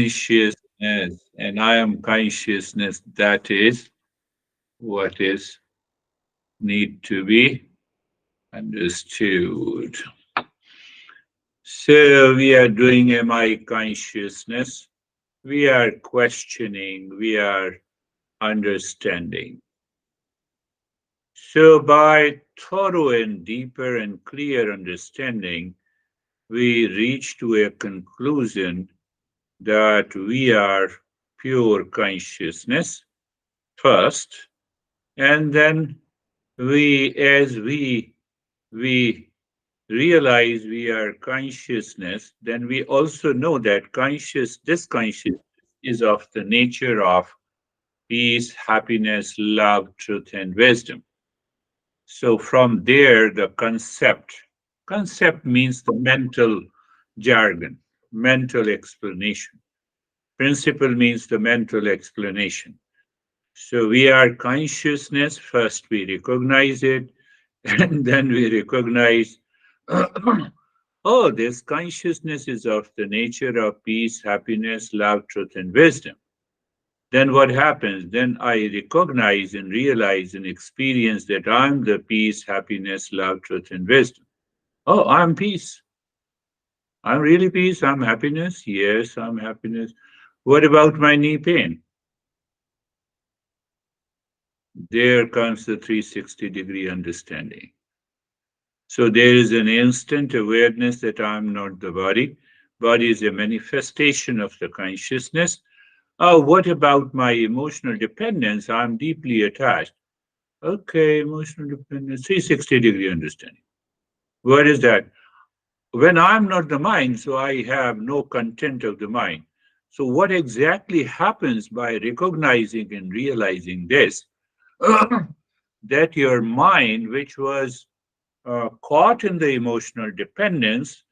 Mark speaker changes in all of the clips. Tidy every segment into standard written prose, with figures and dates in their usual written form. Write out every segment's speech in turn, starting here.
Speaker 1: consciousness, and I am consciousness. That is what is need to be understood. So we are doing MI consciousness. We are questioning. We are understanding. So by thorough and deeper and clear understanding, we reach to a conclusion that we are pure consciousness first, and then as we realize we are consciousness, then we also know that this consciousness is of the nature of peace, happiness, love, truth, and wisdom. So from there, the concept means the mental jargon, mental explanation. Principle means the mental explanation. So we are consciousness. First, we recognize it, and then we recognize, oh, this consciousness is of the nature of peace, happiness, love, truth, and wisdom. Then what happens? Then I recognize and realize and experience that I'm the peace, happiness, love, truth, and wisdom. Oh, I'm peace. I'm really peace. I'm happiness. Yes, I'm happiness. What about my knee pain? There comes the 360-degree understanding. So there is an instant awareness that I'm not the body. Body is a manifestation of the consciousness. Oh, what about my emotional dependence? I'm deeply attached. Okay, emotional dependence, 360-degree understanding. What is that? When I'm not the mind, so I have no content of the mind. So what exactly happens by recognizing and realizing this? That your mind, which was caught in the emotional dependence,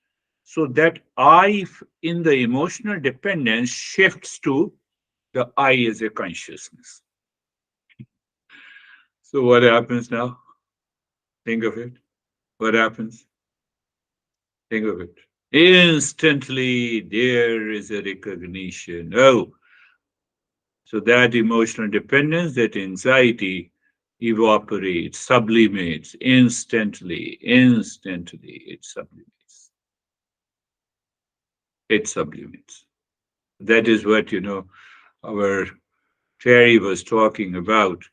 Speaker 1: so that in the emotional dependence shifts to the I as a consciousness. So what happens now? Think of it. What happens? Think of it. Instantly, there is a recognition. Oh, so that emotional dependence, that anxiety evaporates, sublimates instantly, instantly, it sublimates. It sublimates. That is what, our Terry was talking about.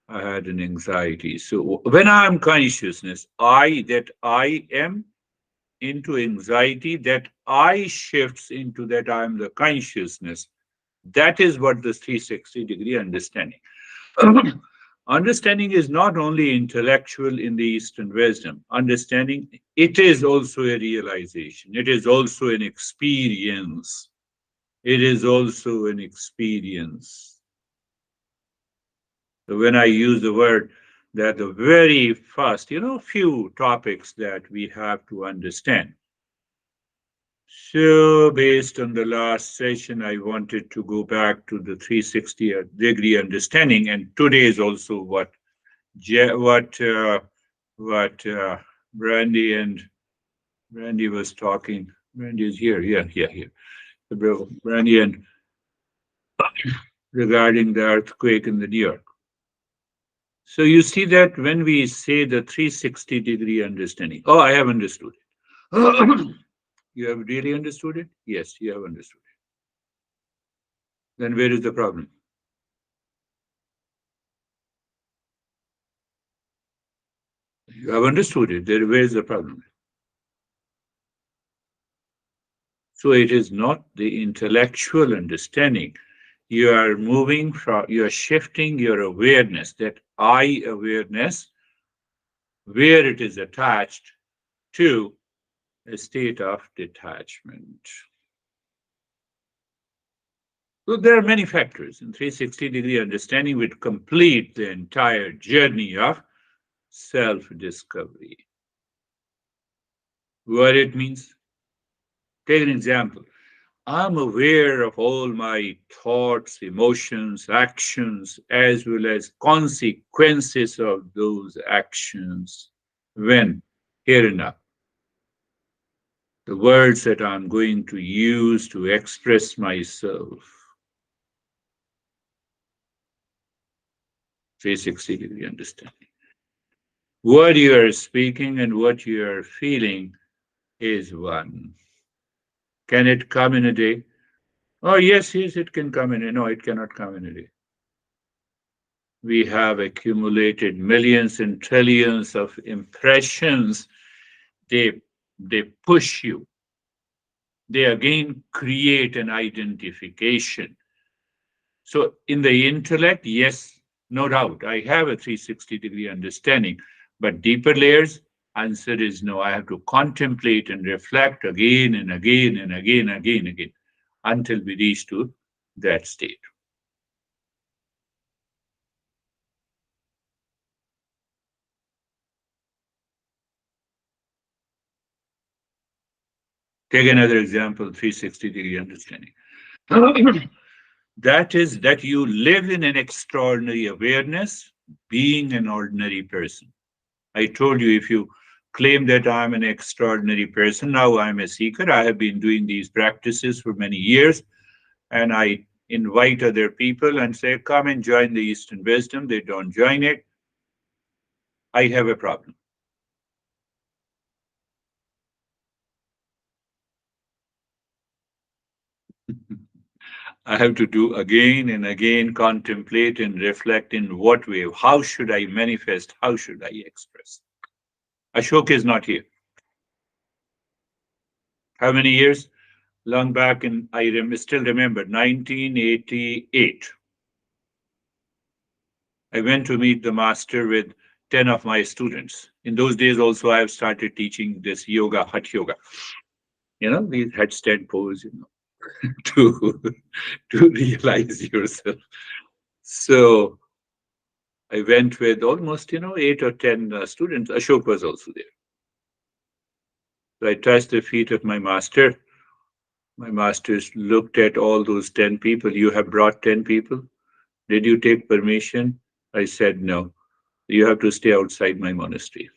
Speaker 1: I had an anxiety. So when I am consciousness, that I am into anxiety, that I shifts into that I am the consciousness. That is what the 360-degree understanding. Understanding is not only intellectual in the Eastern wisdom. Understanding, it is also a realization. It is also an experience. It is also an experience. So when I use the word that the very first, few topics that we have to understand. So based on the last session, I wanted to go back to the 360-degree understanding, and today is also what Brandy and Brandy was talking. Brandy is here, yeah, here. Brandy and regarding the earthquake in the New York. So you see that when we say the 360-degree understanding, oh, I have understood it. You have really understood it? Yes, you have understood it. Then where is the problem? You have understood it. Where is the problem? So it is not the intellectual understanding. You are shifting your awareness, that I awareness, where it is attached to a state of detachment. So there are many factors, and 360-degree understanding would complete the entire journey of self-discovery. What it means? Take an example. I'm aware of all my thoughts, emotions, actions, as well as consequences of those actions. When? Here and now. The words that I'm going to use to express myself. 360-degree understanding. What you are speaking and what you are feeling is one. Can it come in a day? Oh, yes, yes, it can come in a No, it cannot come in a day. We have accumulated millions and trillions of impressions. They, they push you. They again create an identification. So, in the intellect, yes, no doubt, I have a 360-degree understanding. But deeper layers, answer is no. I have to contemplate and reflect again and again and again, again, until we reach to that state. Take another example, 360-degree understanding. That is that you live in an extraordinary awareness, being an ordinary person. I told you, if you claim that I'm an extraordinary person, now I'm a seeker. I have been doing these practices for many years, and I invite other people and say, come and join the Eastern wisdom. They don't join it. I have a problem. I have to do again and again, contemplate and reflect in what way, how should I manifest, how should I express. Ashok is not here. How many years? Long back in, still remember, 1988. I went to meet the master with 10 of my students. In those days, also, I have started teaching this yoga, hot yoga, these headstand pose, to, to realize yourself. So I went with almost, 8 or 10 students. Ashok was also there. So I touched the feet of my master. My masters looked at all those 10 people. You have brought 10 people. Did you take permission? I said, no. You have to stay outside my monastery.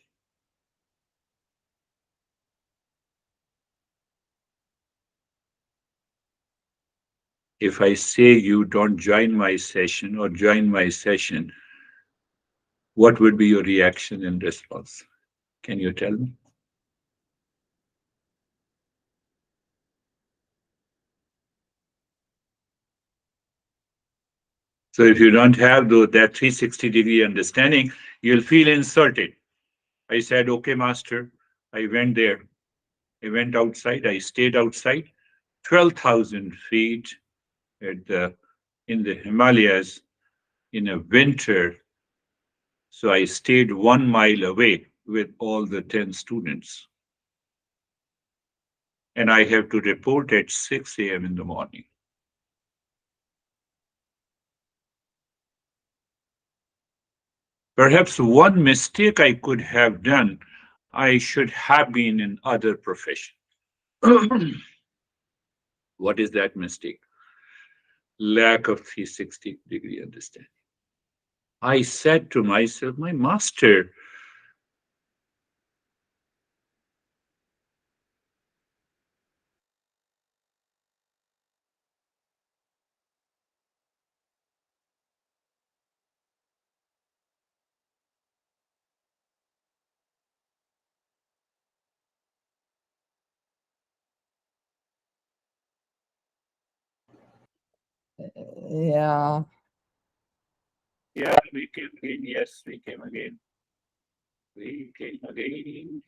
Speaker 1: If I say you don't join my session or join my session, what would be your reaction and response? Can you tell me? So if you don't have that 360-degree understanding, you'll feel insulted. I said, okay, master. I went there. I went outside. I stayed outside 12,000 feet in the Himalayas in a winter. So I stayed 1 mile away with all the 10 students. And I have to report at 6 a.m. in the morning. Perhaps one mistake I could have done, I should have been in other profession. What is that mistake? Lack of 360-degree understanding. I said to myself, my master,
Speaker 2: Yeah.
Speaker 1: yeah, we came again. Yes, we came again. We came again.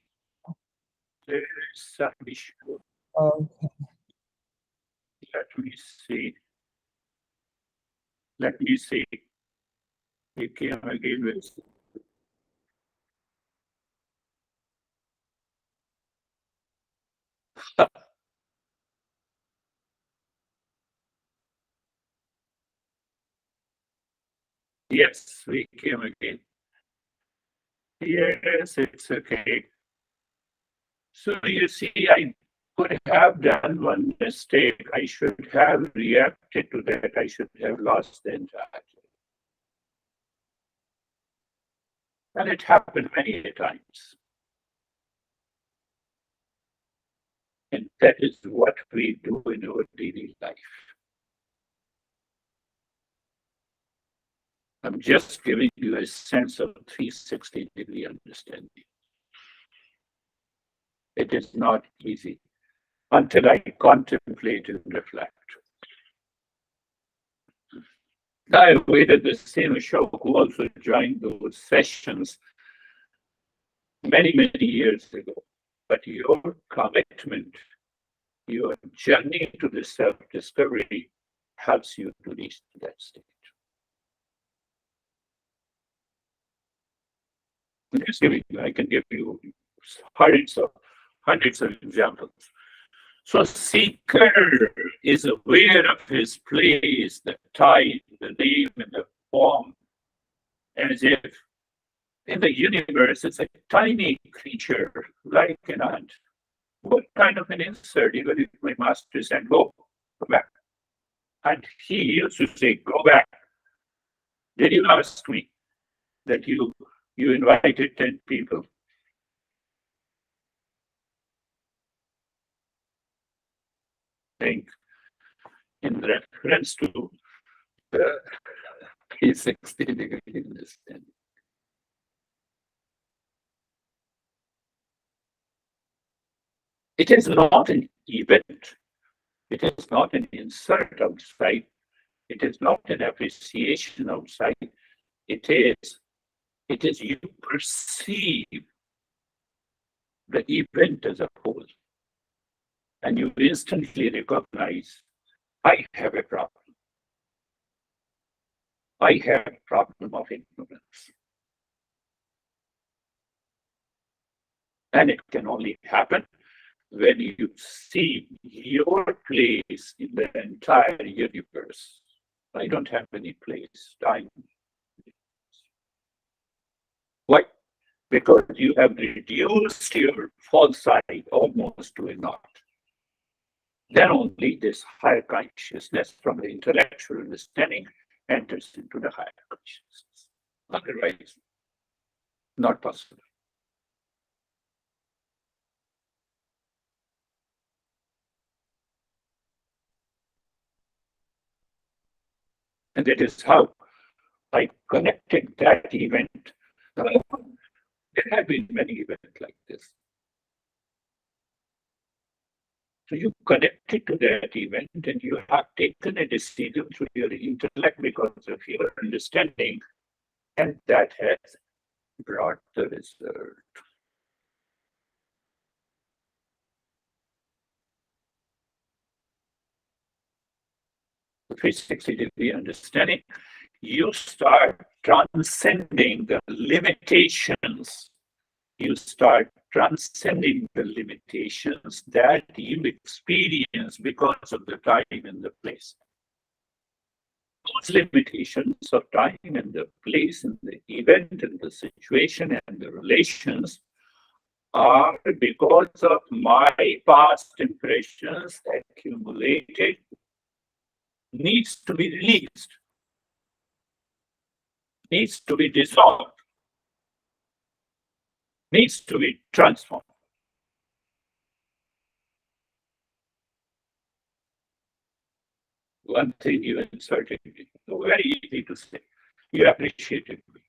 Speaker 1: There is some issue.
Speaker 2: Okay.
Speaker 1: Let me see. Let me see. We came again with. Yes, we came again. Yes, it's okay. So you see, I could have done one mistake. I should have reacted to that. I should have lost the entire thing. And it happened many times. And that is what we do in our daily life. I'm just giving you a sense of 360-degree understanding. It is not easy until I contemplate and reflect. I waited the same show who also joined those sessions many, many years ago. But your commitment, your journey to the self-discovery helps you to reach that state. I can give you hundreds of examples. So seeker is aware of his place, the time, the name, and the form, as if in the universe it's a tiny creature like an ant. What kind of an insert, even if my master said, go back. And he used to say, go back. Did you ask me that you invited 10 people? Think in reference to the 360-degree understanding. It is not an event. It is not an insert outside. It is not an appreciation outside. It is you perceive the event as a whole, and you instantly recognize, I have a problem. I have a problem of ignorance. And it can only happen when you see your place in the entire universe. I don't have any place, time. Why? Because you have reduced your false side almost to a naught. Then only this higher consciousness from the intellectual understanding enters into the higher consciousness. Otherwise, not possible. And that is how I connected that event. There have been many events like this. So you connected to that event and you have taken a decision through your intellect because of your understanding, and that has brought the result. The 360-degree understanding, you start transcending the limitations. You start transcending the limitations that you experience because of the time and the place. Those limitations of time and the place and the event and the situation and the relations are because of my past impressions accumulated, needs to be released, needs to be dissolved, needs to be transformed. One thing you inserted, very easy to say, you appreciated me.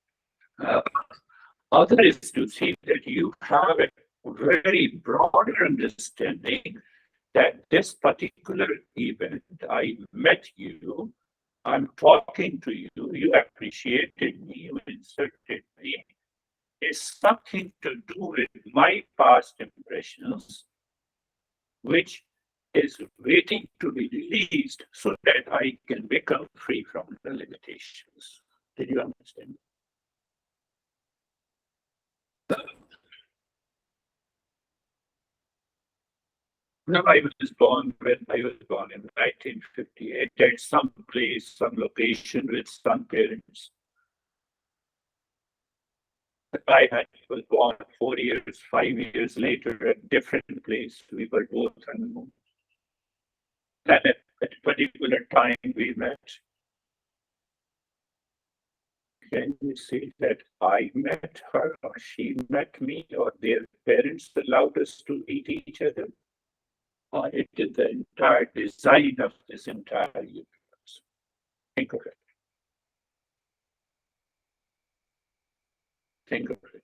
Speaker 1: Other is to see that you have a very broader understanding that this particular event, I met you, I'm talking to you, you appreciated me, you inserted me, is something to do with my past impressions, which is waiting to be released so that I can become free from the limitations. Did you understand? No, I was born in 1958 at some place, some location with some parents. Was born 4 years, 5 years later at a different place. We were both unknown. And at a particular time we met. Can you say that I met her or she met me or their parents allowed us to meet each other? or it is the entire design of this entire universe. Think of it. Think of it.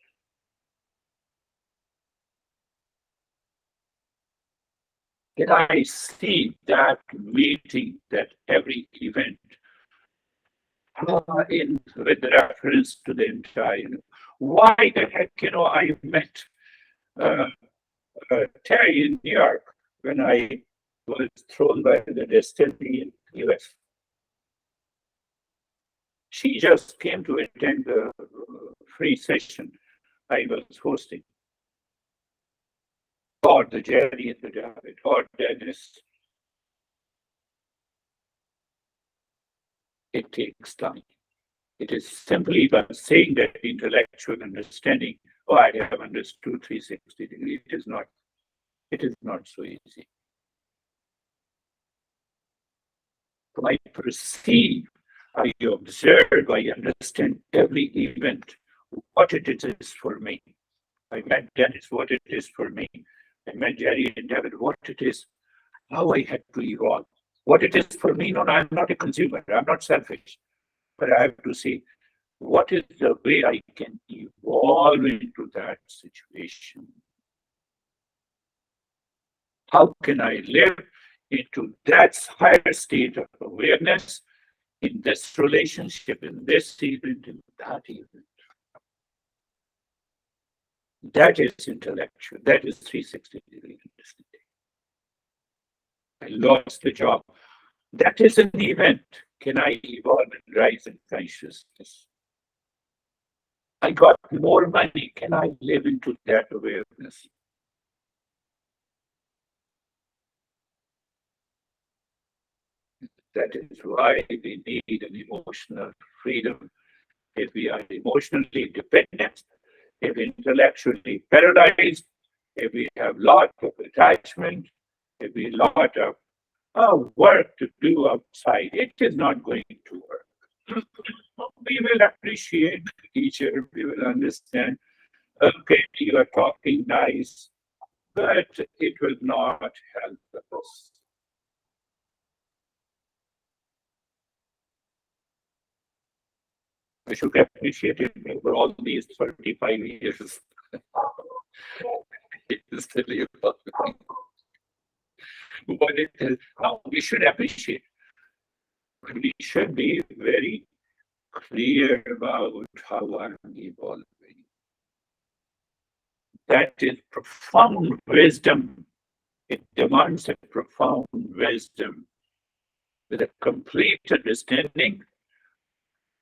Speaker 1: Can I see that meeting, that every event, in with reference to the entire, why the heck, I met uh, Terry in New York when I was thrown by the destiny in the US. She just came to attend the free session I was hosting, or the Jerry and the David, or Dennis. It takes time. It is simply by saying that intellectual understanding, oh, I have understood 360 degrees. It is not so easy. I perceive, I observe, I understand every event, what it is for me. I met Dennis, what it is for me. I met Jerry and David, what it is, how I had to evolve. What it is for me, no, I'm not a consumer, I'm not selfish, but I have to see what is the way I can evolve into that situation. How can I live into that higher state of awareness in this relationship, in this event, in that event? That is intellectual. That is 360-degree understanding. I lost the job. That is an event. Can I evolve and rise in consciousness? I got more money. Can I live into that awareness? That is why we need an emotional freedom. If we are emotionally dependent, if intellectually paralyzed, if we have lot of attachment, if we lot of work to do outside, it is not going to work. We will appreciate each other. We will understand, okay, you are talking nice, but it will not help us. I should appreciate it over all these 35 years. It is really what it is. Now, we should appreciate, but we should be very clear about how I'm evolving. That is profound wisdom. It demands a profound wisdom with a complete understanding.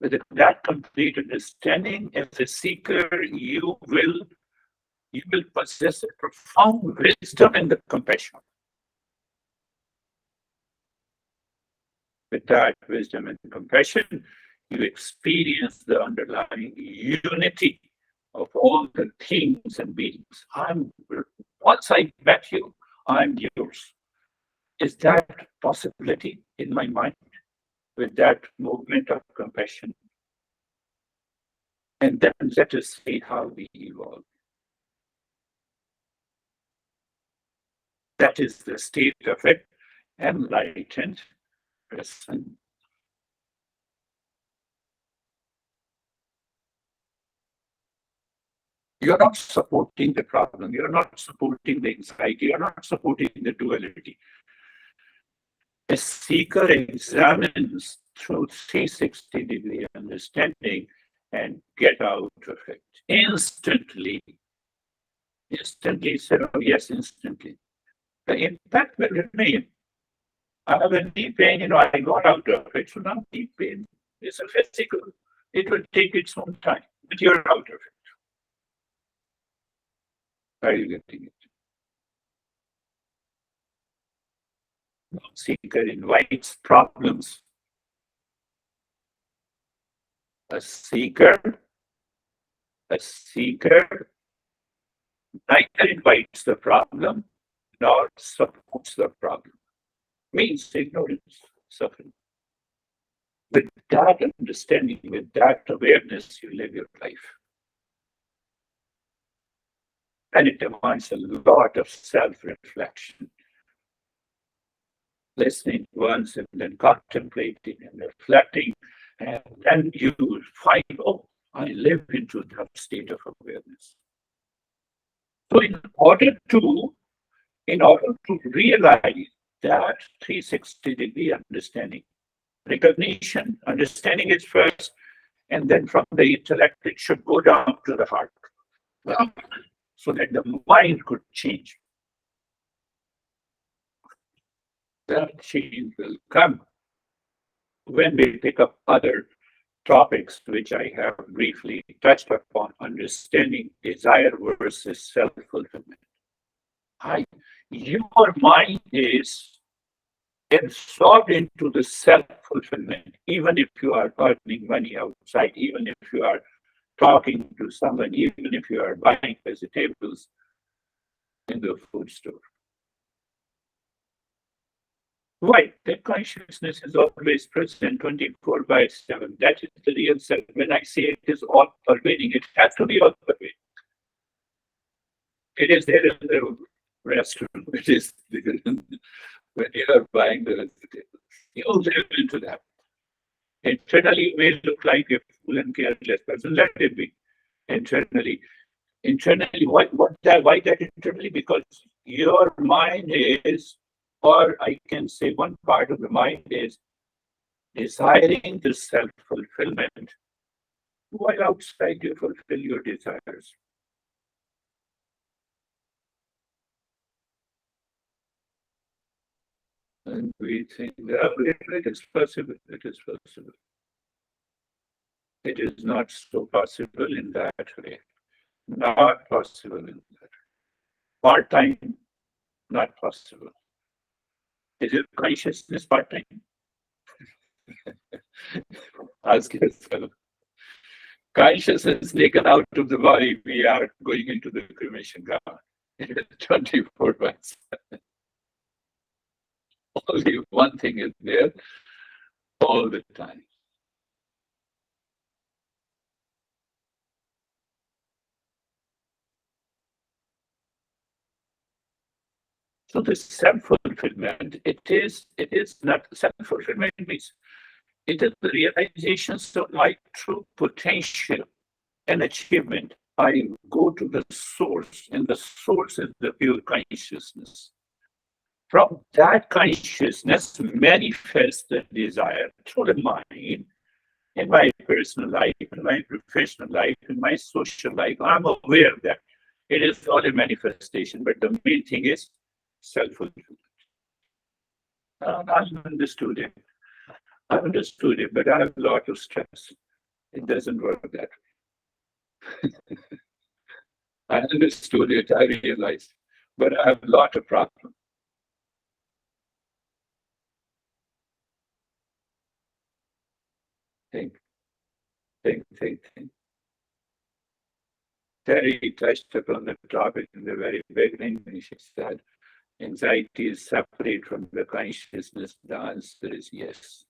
Speaker 1: With that complete understanding, as a seeker, you will possess a profound wisdom and the compassion. With that wisdom and compassion, you experience the underlying unity of all the things and beings. Once I met you, I'm yours. Is that possibility in my mind with that movement of compassion? And then let us see how we evolve. That is the state of it, enlightened person. You're not supporting the problem. You're not supporting the anxiety. You're not supporting the duality. A seeker examines through 360-degree understanding and get out of it instantly. Instantly, said, oh yes, instantly. The impact will remain. I have a knee pain, I got out of it. So now knee pain is a physical. It will take its own time, but you're out of it. Are you getting it? Seeker invites problems. A seeker neither invites the problem nor supports the problem. Means ignorance, suffering. With that understanding, with that awareness, you live your life. And it demands a lot of self-reflection. listening once and then contemplating and reflecting, and then you find, oh, I live into that state of awareness. So in order to realize that 360-degree understanding, recognition, understanding is first, and then from the intellect it should go down to the heart, so that the mind could change. That change will come when we pick up other topics which I have briefly touched upon, understanding desire versus self-fulfillment. I, your mind is absorbed into the self-fulfillment, even if you are earning money outside, even if you are talking to someone, even if you are buying vegetables in the food store. Why? That consciousness is always present 24 by 7. That is the real self. When I say it is all pervading, it has to be all pervading. It is there in the restaurant. It is there when you are buying the vegetables. You live into that. Internally, you may look like a fool and careless person. Let it be. Internally, why that internally? Because your mind is, or I can say one part of the mind is desiring the self-fulfillment, while outside you fulfill your desires. And we think that it is possible, it is possible. It is not so possible in that way. Not possible in that. Part-time, not possible. Is it consciousness part-time? Ask yourself. Consciousness taken out of the body, we are going into the cremation ground. It is 24 by 7. Only one thing is there all the time. So the self-fulfillment, it is not self-fulfillment means it is the realization of my true potential and achievement. I go to the source, and the source is the pure consciousness. From that consciousness manifests the desire through the mind in my personal life, in my professional life, in my social life. I'm aware that it is all a manifestation, but the main thing is self-fulfillment. I understood it. I understood it, but I have a lot of stress. It doesn't work that way. I understood it, I realized, but I have a lot of problems. Think, think. Terry touched upon the topic in the very beginning when she said anxiety is separate from the consciousness. The answer is yes.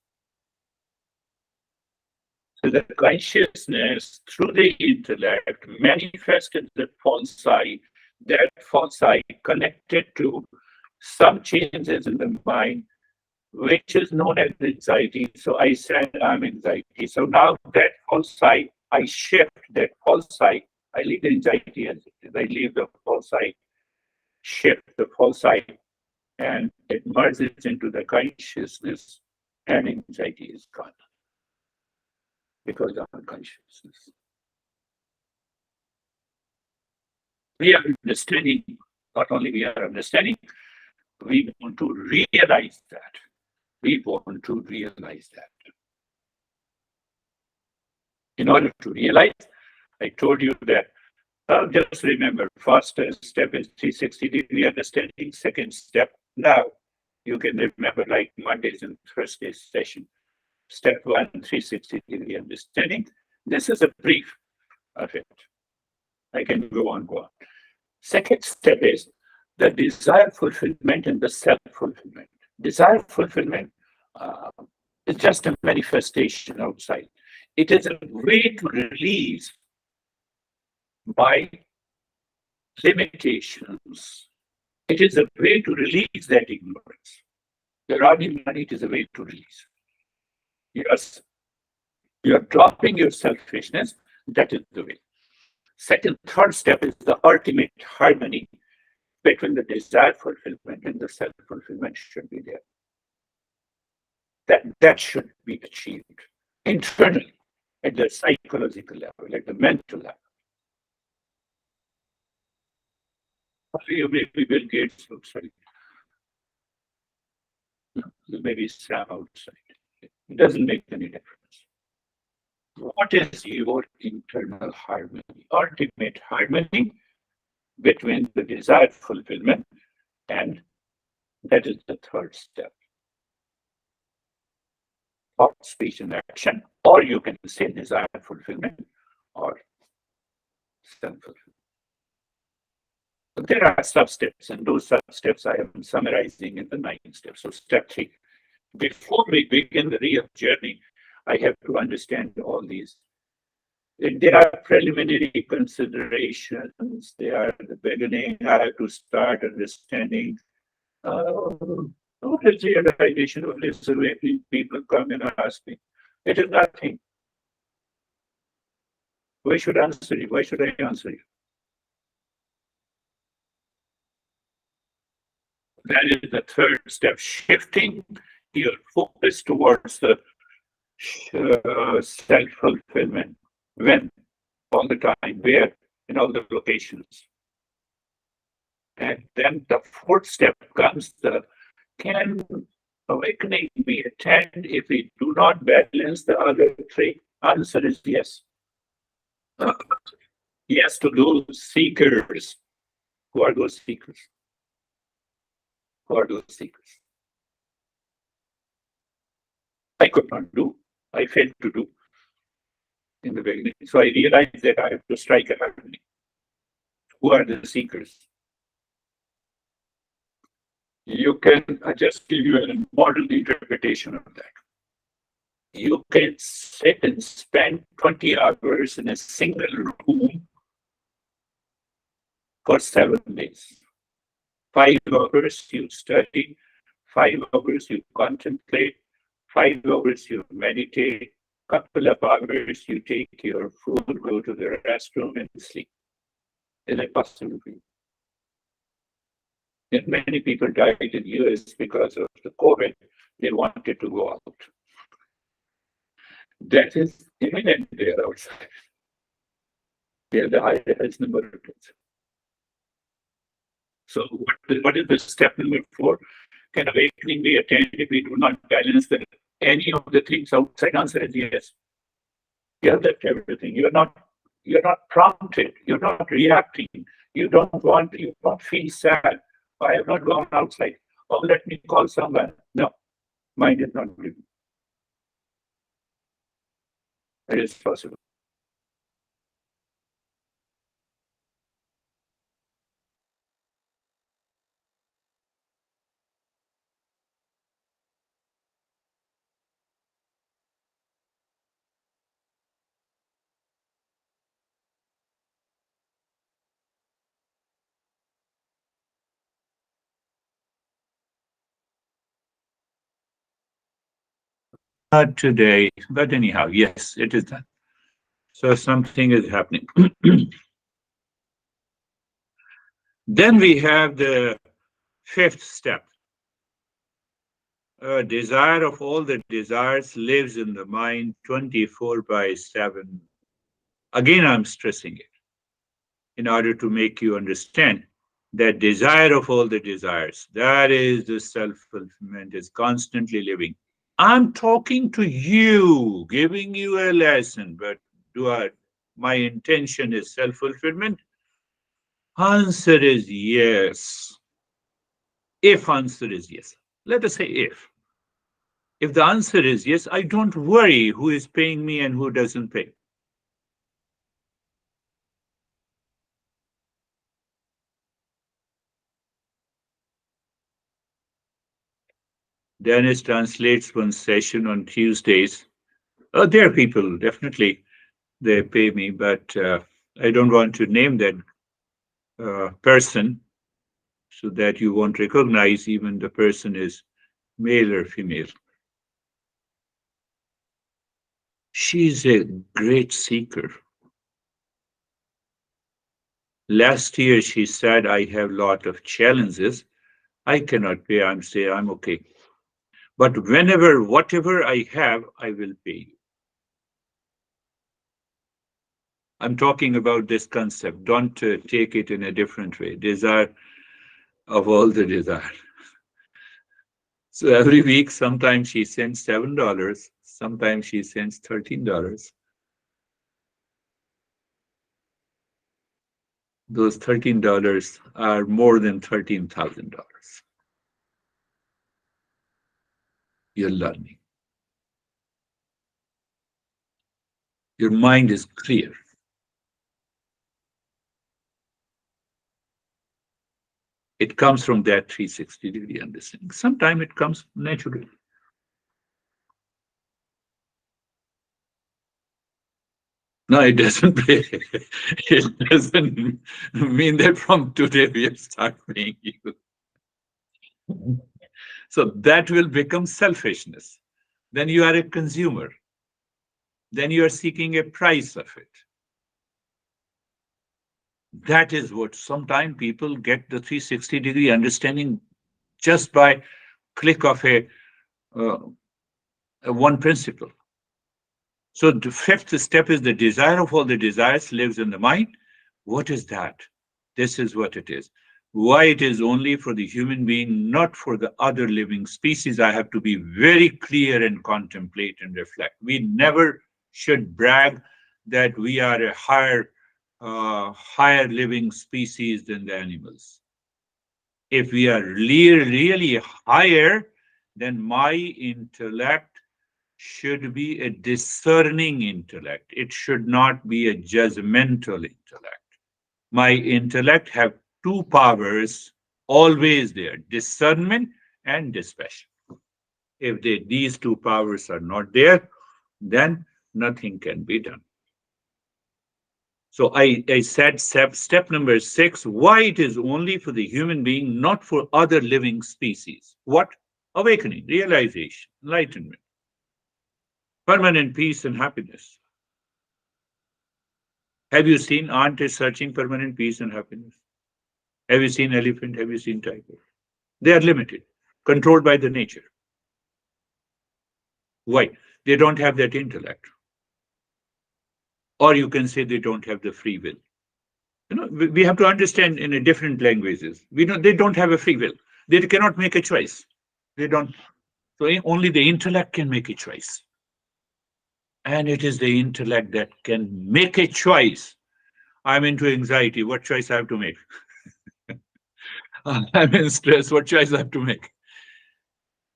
Speaker 1: So the consciousness through the intellect manifested the false I, that false I connected to some changes in the mind, which is known as anxiety. So I said I'm anxiety. So now that false I shift that false I leave the anxiety as it is. I leave the false I, shift the false I, and it merges into the consciousness, and anxiety is gone because of unconsciousness. We are understanding, not only we are understanding, we want to realize that. We want to realize that. In order to realize, I told you that just remember, first step is 360-degree understanding. Second step, now you can remember like Mondays and Thursdays session. Step 1, 360-degree understanding. This is a brief of it. I can go on. Second step is the desire fulfillment and the self-fulfillment. Desire fulfillment is just a manifestation outside. It is a way to release by limitations. It is a way to release that ignorance. The running money is a way to release. Yes, you are dropping your selfishness. That is the way. Second, third step is the ultimate harmony between the desired fulfillment and the self-fulfillment should be there. That should be achieved internally at the psychological level, at the mental level. Maybe Bill Gates outside, maybe Sam outside. It doesn't make any difference. What is your internal harmony, ultimate harmony between the desired fulfillment and that is the third step, thought, speech, and action, or you can say desired fulfillment or self-fulfillment. But there are sub-steps, and those sub-steps I am summarizing in the 9 steps. So step 3, before we begin the real journey, I have to understand all these. There are preliminary considerations. They are the beginning. I have to start understanding what is realization, what is awakening. People come and ask me. It is nothing. Why should I answer you? Why should I answer you? That is the third step, shifting your focus towards the self-fulfillment. When? All the time. Where? In all the locations. And then the fourth step comes the can awakening be attained if we do not balance the other three? Answer is yes. Yes to those seekers. Who are those seekers? Who are those seekers? I could not do. I failed to do in the beginning. So I realized that I have to strike a harmony. Who are the seekers? You can just give you a model interpretation of that. You can sit and spend 20 hours in a single room for 7 days. 5 hours you study, 5 hours you contemplate, 5 hours you meditate, couple of hours you take your food, go to the restroom and sleep. Is it possible for you? And many people died in US because of the COVID. They wanted to go out. That is imminent there outside. They are the highest number of deaths. So what is the step number 4? Can awakening be attained if we do not balance any of the things outside? Answer is yes. You have left everything. You're not prompted. You're not reacting. You don't feel sad. I have not gone outside. Oh, let me call someone. No, mind is not living. It is possible. Not today, but anyhow, yes, it is done. So something is happening. Then we have the 5th step. A desire of all the desires lives in the mind 24/7. Again, I'm stressing it in order to make you understand that desire of all the desires, that is the self fulfillment, is constantly living. I'm talking to you, giving you a lesson, but my intention is self fulfillment? Answer is yes. If answer is yes, let us say if. If the answer is yes, I don't worry who is paying me and who doesn't pay. Dennis translates one session on Tuesdays. There are people, definitely, they pay me, but I don't want to name that person so that you won't recognize even the person is male or female. She's a great seeker. Last year, she said, I have a lot of challenges. I cannot pay. I'm okay. But whenever, whatever I have, I will pay you. I'm talking about this concept. Don't take it in a different way. Desire of all the desire. So every week, sometimes she sends $7, sometimes she sends $13. Those $13 are more than $13,000. You're learning. Your mind is clear. It comes from that 360-degree understanding. Sometimes it comes naturally. No, it doesn't pay. It doesn't mean that from today we have start paying you. So that will become selfishness. Then you are a consumer. Then you are seeking a price of it. That is what sometimes people get the 360-degree understanding just by click of uh, a one principle. So the fifth step is the desire of all the desires lives in the mind. What is that? This is what it is. Why it is only for the human being, not for the other living species. I have to be very clear and contemplate and reflect. We never should brag that we are a higher living species than the animals. If we are really higher, then my intellect should be a discerning intellect. It should not be a judgmental intellect. My intellect have two powers always there, discernment and dispassion. If these two powers are not there, then nothing can be done. So I said step number 6, why it is only for the human being, not for other living species. What? Awakening, realization, enlightenment, permanent peace and happiness. Have you seen ant is searching permanent peace and happiness? Have you seen elephant? Have you seen tiger? They are limited, controlled by the nature. Why? They don't have that intellect. Or you can say they don't have the free will. We have to understand in a different languages. They don't have a free will. They cannot make a choice. They don't. So only the intellect can make a choice. And it is the intellect that can make a choice. I'm into anxiety. What choice I have to make? I'm in stress. What choice I have to make?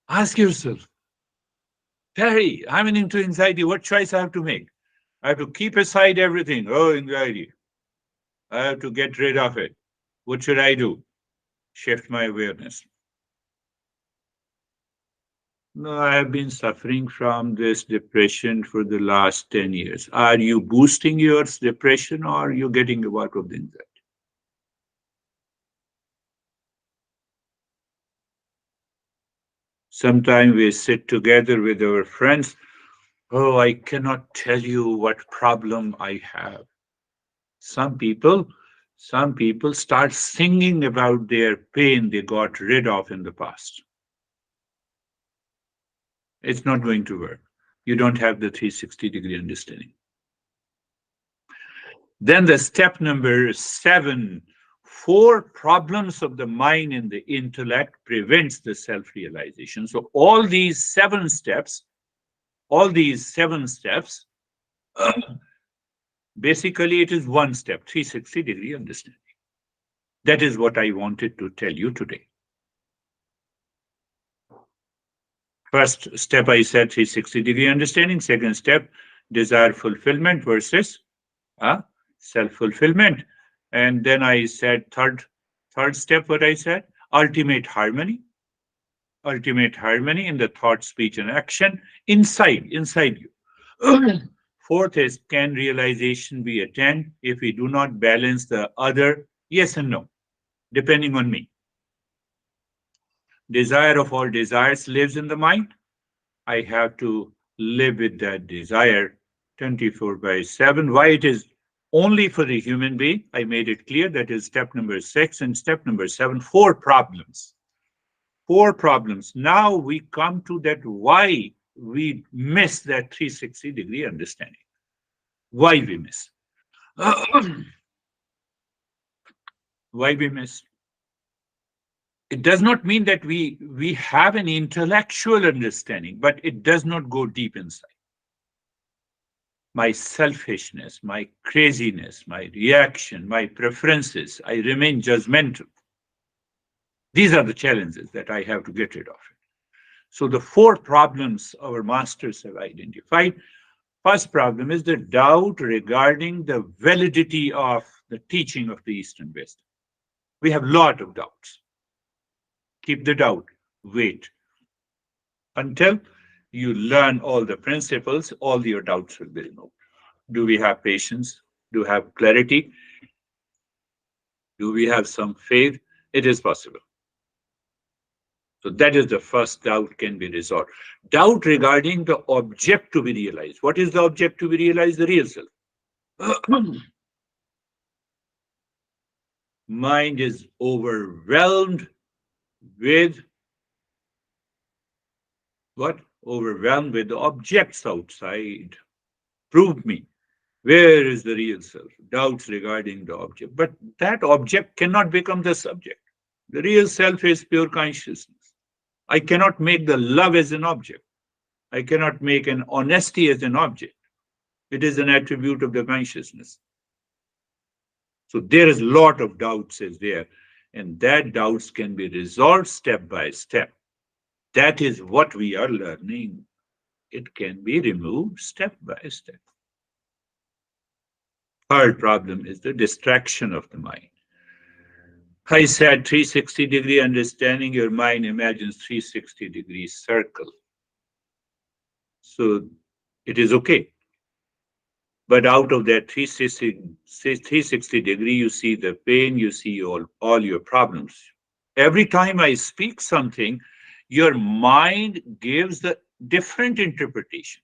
Speaker 1: Ask yourself, Terry, I'm into anxiety. What choice I have to make? I have to keep aside everything. Oh, anxiety. I have to get rid of it. What should I do? Shift my awareness. No, I have been suffering from this depression for the last 10 years. Are you boosting your depression or are you getting out of the anxiety? Sometimes we sit together with our friends. Oh, I cannot tell you what problem I have. Some people, some people start singing about their pain they got rid of in the past. It's not going to work. You don't have the 360-degree understanding. Then the step number 7, 4 problems of the mind and the intellect prevents the self-realization. So all these 7 steps, basically it is one step, 360-degree understanding. That is what I wanted to tell you today. First step, I said 360-degree understanding. Second step, desire fulfillment versus uh, self-fulfillment. And then I said third step, what I said, ultimate harmony in the thought, speech, and action inside you. Fourth is, can realization be attained if we do not balance the other? Yes and no, depending on me. Desire of all desires lives in the mind. I have to live with that desire 24 by 7. Why it is only for the human being? I made it clear. That is step number 6. And step number 7, four problems. Four problems. Now we come to that why we miss that 360-degree understanding. Why we miss? Why we miss? It does not mean that we have an intellectual understanding, but it does not go deep inside. My selfishness, my craziness, my reaction, my preferences, I remain judgmental. These are the challenges that I have to get rid of. So the four problems our masters have identified. First problem is the doubt regarding the validity of the teaching of the Eastern West. We have a lot of doubts. Keep the doubt. Wait until you learn all the principles, all your doubts will be removed. Do we have patience? Do we have clarity? Do we have some faith? It is possible. So that is the first doubt can be resolved. Doubt regarding the object to be realized. What is the object to be realized? The real self. Mind is overwhelmed with what? Overwhelmed with the objects outside. Prove me. Where is the real self? Doubts regarding the object. But that object cannot become the subject. The real self is pure consciousness. I cannot make the love as an object. I cannot make an honesty as an object. It is an attribute of the consciousness. So there is a lot of doubts is there, and that doubts can be resolved step by step. That is what we are learning. It can be removed step by step. Third problem is the distraction of the mind. I said 360-degree understanding, your mind imagines 360-degree circle. So it is okay. But out of that 360 degree, you see the pain, you see all your problems. Every time I speak something, your mind gives the different interpretation.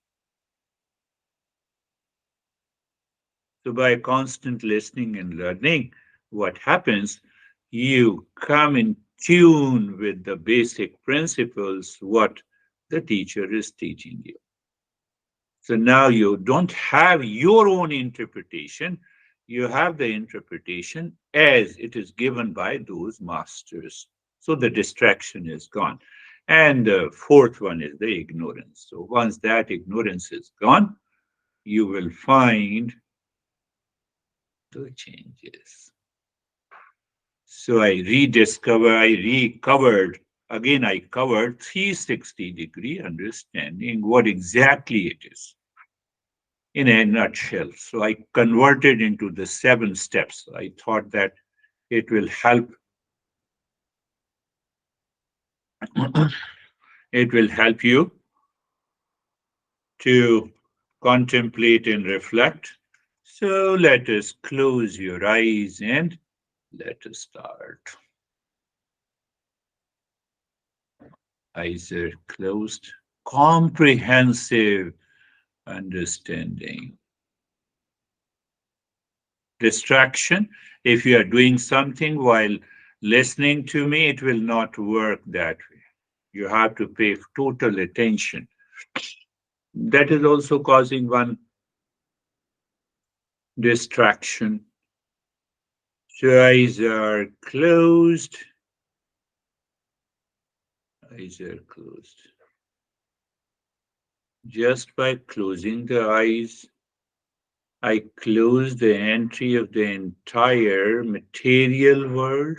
Speaker 1: So by constant listening and learning, what happens? You come in tune with the basic principles, what the teacher is teaching you. So now you don't have your own interpretation, you have the interpretation as it is given by those masters. So the distraction is gone. And the fourth one is the ignorance. So once that ignorance is gone, you will find the changes. So I covered 360-degree understanding what exactly it is in a nutshell. So I converted into the 7 steps. I thought that it will help. It will help you to contemplate and reflect. So let us close your eyes and let us start. Eyes are closed. Comprehensive understanding. Distraction. If you are doing something while listening to me, it will not work that way. You have to pay total attention. That is also causing one distraction. So eyes are closed. Eyes are closed. Just by closing the eyes, I close the entry of the entire material world,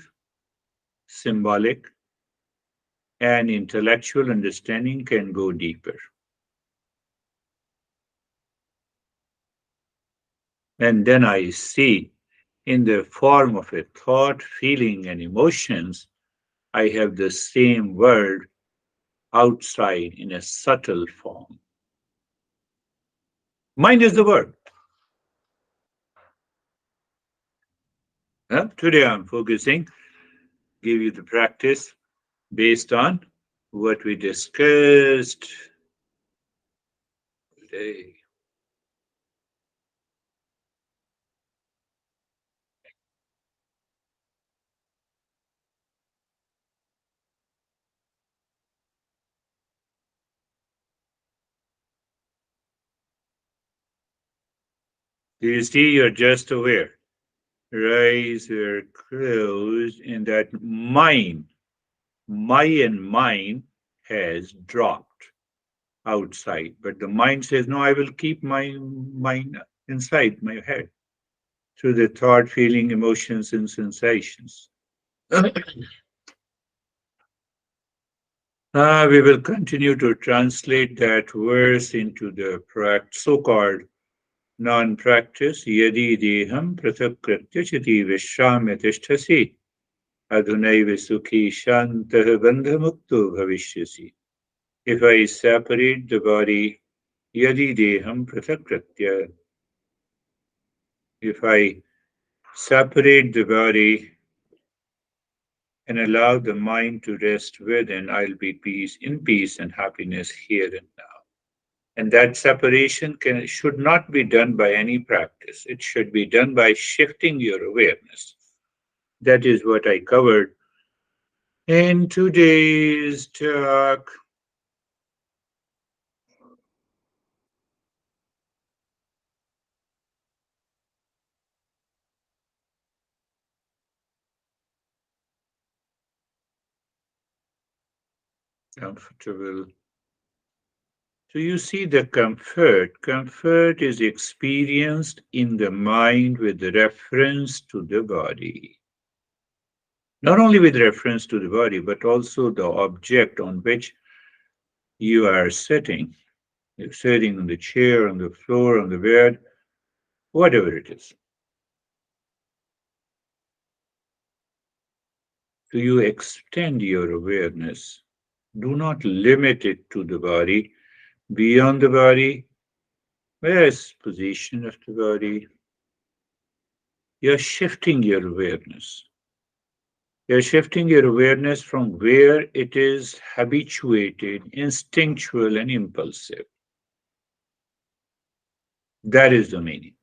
Speaker 1: symbolic, and intellectual understanding can go deeper. And then I see in the form of a thought, feeling, and emotions, I have the same world outside in a subtle form. Mind is the word. Today I'm focusing, give you the practice. based on what we discussed today. Do you see? You're just aware. Eyes are closed, and that my and mine has dropped outside. But the mind says, no, I will keep my mind inside my head through the thought, feeling, emotions, and sensations. We will continue to translate that verse into the so-called non-practice. Yadi deham prathakritya chiti vishamya tishtasi adunaiva sukhi shantah bandhamukto bhavishyasi. If I separate the body, yadi deham prathakritya, if I separate the body and allow the mind to rest within, I'll be in peace and happiness here and now. And that separation should not be done by any practice. It should be done by shifting your awareness. That is what I covered in today's talk. Comfortable. So you see the comfort. Comfort is experienced in the mind with reference to the body. Not only with reference to the body, but also the object on which you are sitting. You're sitting on the chair, on the floor, on the bed, whatever it is. So you extend your awareness. Do not limit it to the body. Beyond the body, where's position of the body? You're shifting your awareness. You're shifting your awareness from where it is habituated, instinctual, and impulsive. That is the meaning.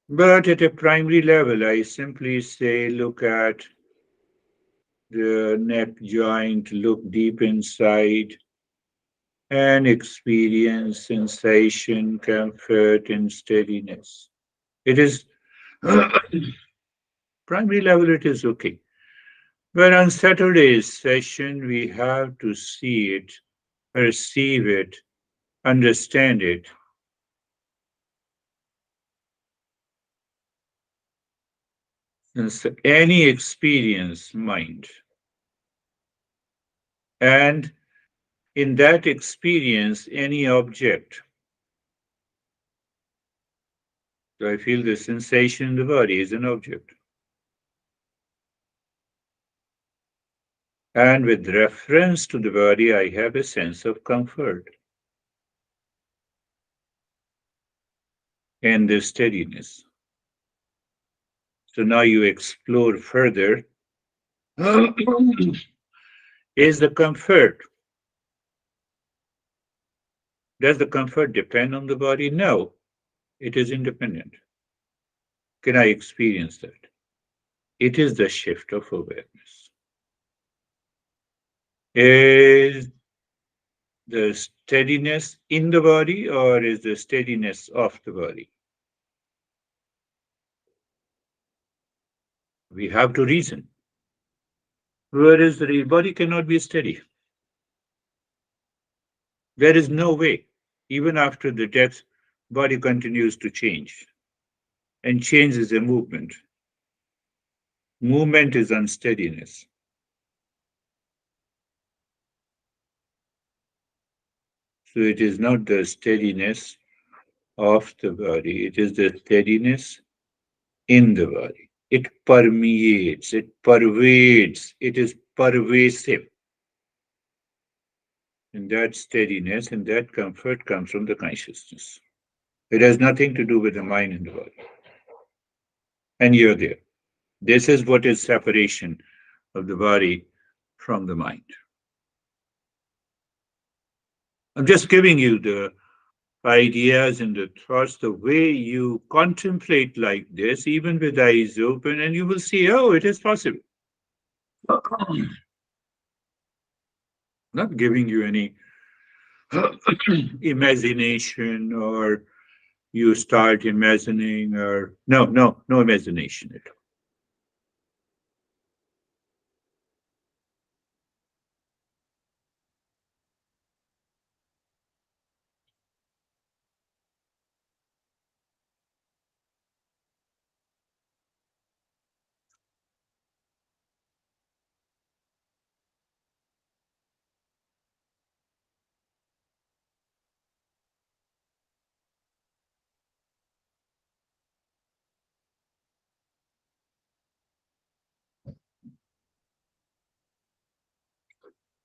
Speaker 1: But at a primary level, I simply say look at the neck joint, look deep inside, and experience sensation, comfort, and steadiness. It is primary level, it is okay. But on Saturday's session, we have to see it, perceive it, understand it. Since any experience, mind. And in that experience, any object. So I feel the sensation in the body is an object. And with reference to the body, I have a sense of comfort and the steadiness. So now you explore further. Is the comfort, does the comfort depend on the body? No, it is independent. Can I experience that? It is the shift of awareness. Is the steadiness in the body or is the steadiness of the body? We have to reason. Where is the body cannot be steady? There is no way. Even after the death, body continues to change. And change is a movement. Movement is unsteadiness. So it is not the steadiness of the body, it is the steadiness in the body. It permeates, it pervades, it is pervasive. And that steadiness and that comfort comes from the consciousness. It has nothing to do with the mind and the body. And you're there. This is what is separation. of the body from the mind. I'm just giving you the ideas and the thoughts, the way you contemplate like this, even with eyes open, and you will see, oh, it is possible. Not giving you any imagination or you start imagining or no imagination at all.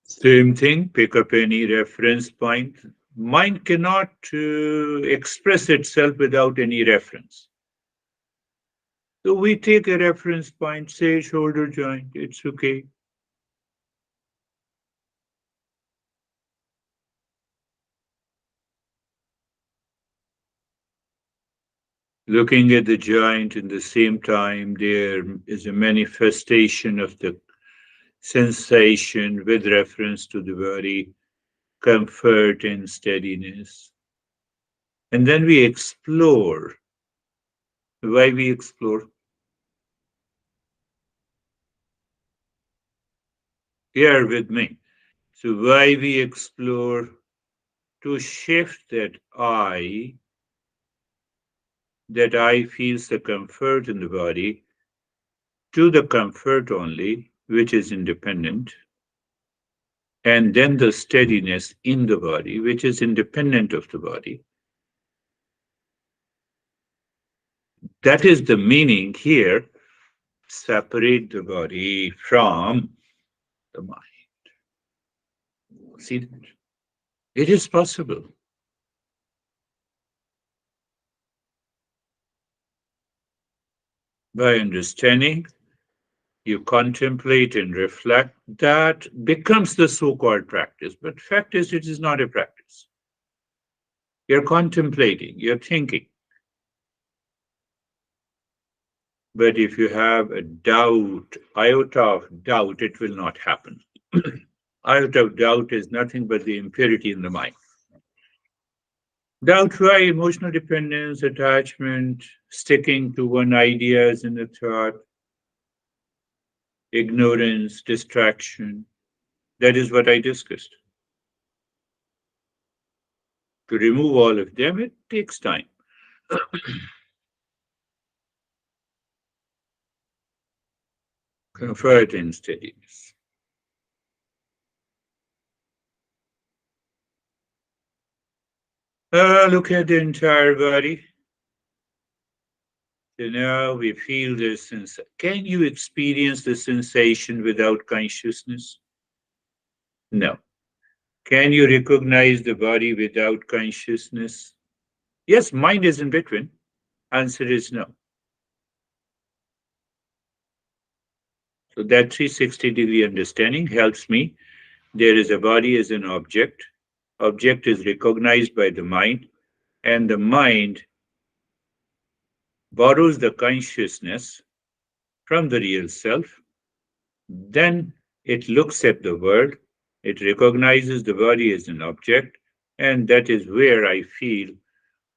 Speaker 1: Same thing, pick up any reference point. Mind cannot express itself without any reference. So we take a reference point, say shoulder joint, it's okay. Looking at the joint in the same time, there is a manifestation of the sensation with reference to the body, comfort and steadiness. And then we explore. Why we explore? Here with me. So why we explore to shift that I feels the comfort in the body to the comfort only, which is independent, and then the steadiness in the body, which is independent of the body. That is the meaning here. Separate the body from the mind. See that? It is possible. By understanding, you contemplate and reflect, that becomes the so called practice. But fact is, it is not a practice. You're contemplating, you're thinking. But if you have a doubt, iota of doubt, it will not happen. Iota of doubt is nothing but the impurity in the mind. Doubt why emotional dependence, attachment, sticking to one ideas in the thought, ignorance, distraction. That is what I discussed. To remove all of them, it takes time. Comfort and steadiness. Look at the entire body. So now we feel this sense. Can you experience the sensation without consciousness? No. Can you recognize the body without consciousness? Yes, mind is in between. Answer is no. So that 360-degree understanding helps me. There is a body as an object. Object is recognized by the mind, and the mind borrows the consciousness from the real self. Then it looks at the world, it recognizes the body as an object, and that is where I feel,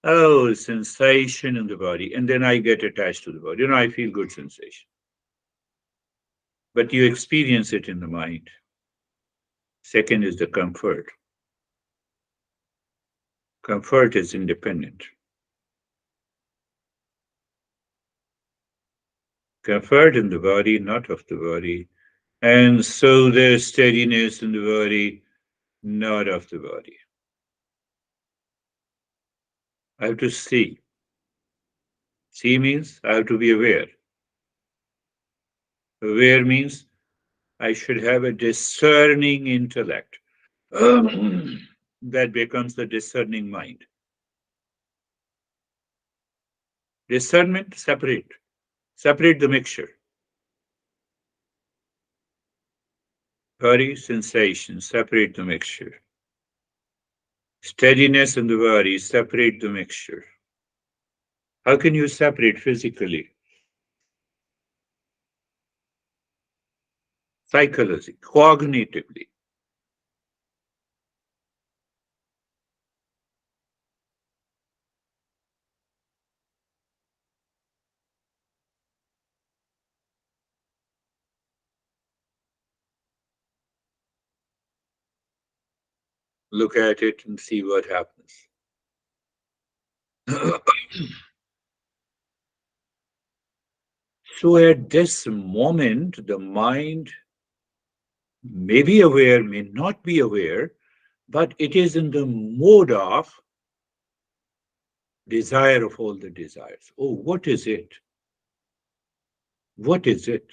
Speaker 1: oh, sensation in the body. And then I get attached to the body. I feel good sensation. But you experience it in the mind. Second is the comfort. Comfort is independent. Comfort in the body, not of the body. And so there's steadiness in the body, not of the body. I have to see. See means I have to be aware. Aware means I should have a discerning intellect. That becomes the discerning mind. Discernment, separate. Separate the mixture. Worry, sensation, separate the mixture. Steadiness and the worry, separate the mixture. How can you separate physically, psychologically, cognitively? Look at it and see what happens. So at this moment, the mind may be aware, may not be aware, but it is in the mode of desire of all the desires. Oh, what is it? What is it?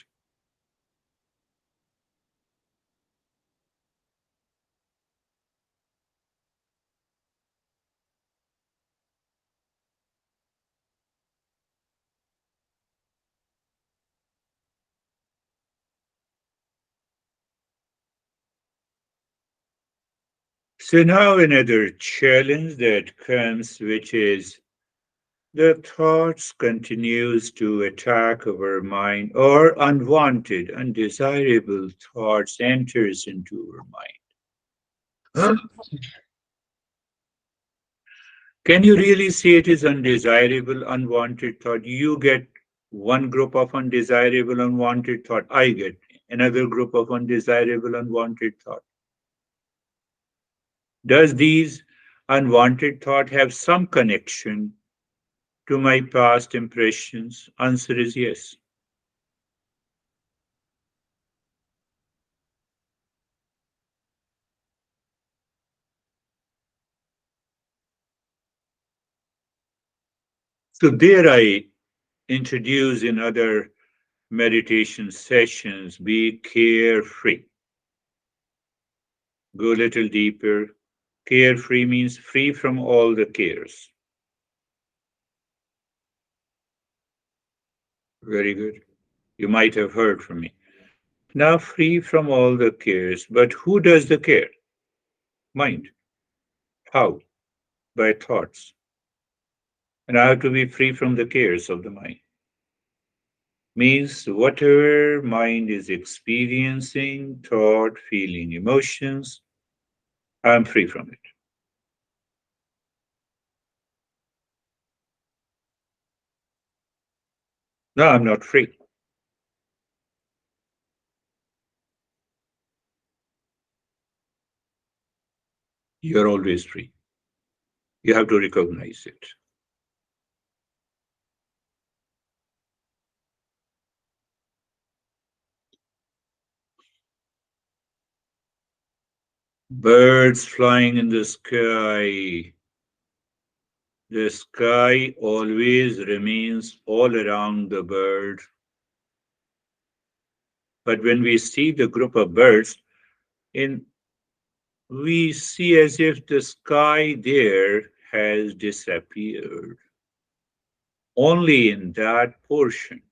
Speaker 1: So now another challenge that comes, which is the thoughts continues to attack our mind or unwanted, undesirable thoughts enters into our mind. Can you really say it is undesirable, unwanted thought? You get one group of undesirable, unwanted thought. I get another group of undesirable, unwanted thought. Does these unwanted thought have some connection to my past impressions? Answer is yes. So there I introduce in other meditation sessions, be carefree. Go a little deeper. Carefree means free from all the cares. Very good. You might have heard from me. Now free from all the cares. But who does the care? Mind. How? By thoughts. And I have to be free from the cares of the mind. Means whatever mind is experiencing, thought, feeling, emotions, I'm free from it. No, I'm not free. You're always free. You have to recognize it. Birds flying in the sky. The sky always remains all around the bird. But when we see the group of birds, in we see as if the sky there has disappeared. Only in that portion.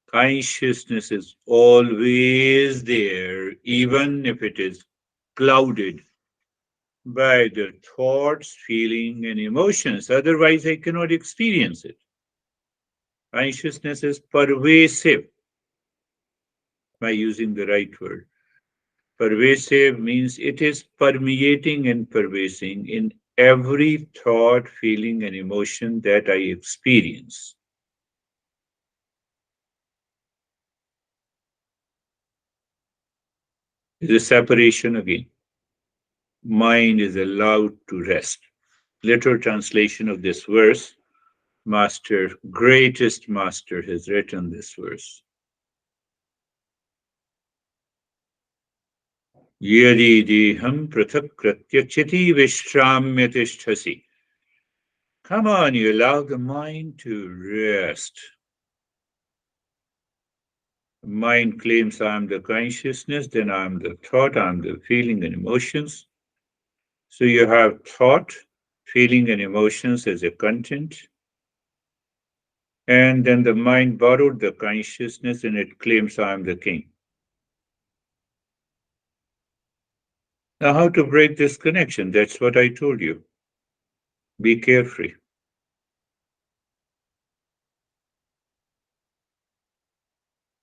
Speaker 1: Consciousness is always there, even if it is clouded by the thoughts, feeling, and emotions. Otherwise, I cannot experience it. Consciousness is pervasive, by using the right word. Pervasive means it is permeating and pervading in every thought, feeling, and emotion that I experience. Is a separation again. Mind is allowed to rest. Literal translation of this verse, Master, greatest Master, has written this verse. Yadi deham prathak pratyachiti vishramyatisthasi. Come on, you allow the mind to rest. Mind claims I'm the consciousness, then I'm the thought, I'm the feeling and emotions. So you have thought, feeling, and emotions as a content. And then the mind borrowed the consciousness and it claims I'm the king. Now, how to break this connection? That's what I told you. Be carefree.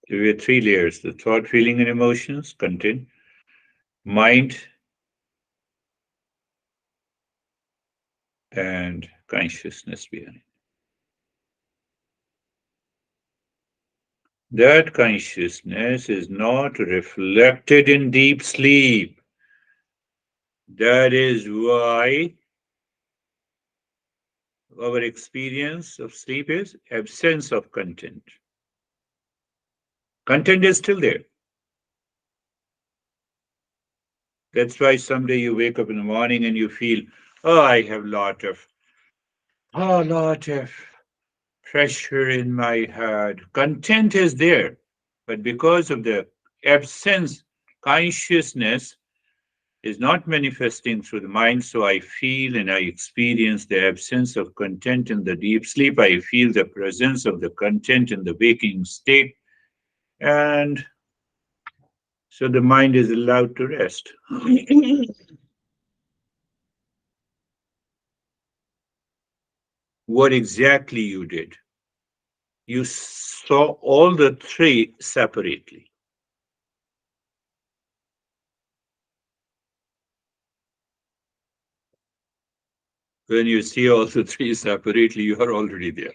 Speaker 1: There are three layers: the thought, feeling, and emotions, content, mind, and consciousness behind. That consciousness is not reflected in deep sleep. That is why our experience of sleep is absence of content. Content is still there. That's why someday you wake up in the morning and you feel, oh, I have a lot of pressure in my head. Content is there, but because of the absence, consciousness is not manifesting through the mind. So I feel and I experience the absence of content in the deep sleep. I feel the presence of the content in the waking state. And so the mind is allowed to rest. What exactly you did? You saw all the three separately. When you see all the three separately, you are already there.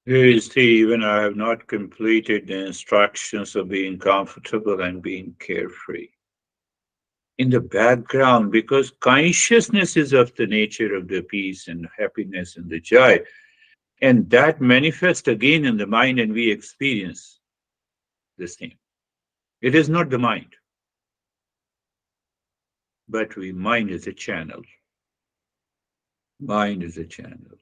Speaker 1: You see, even I have not completed the instructions of being comfortable and being carefree. In the background, because consciousness is of the nature of the peace and happiness and the joy, and that manifests again in the mind, and we experience the same. It is not the mind, but we mind is a channel. Mind is a channel.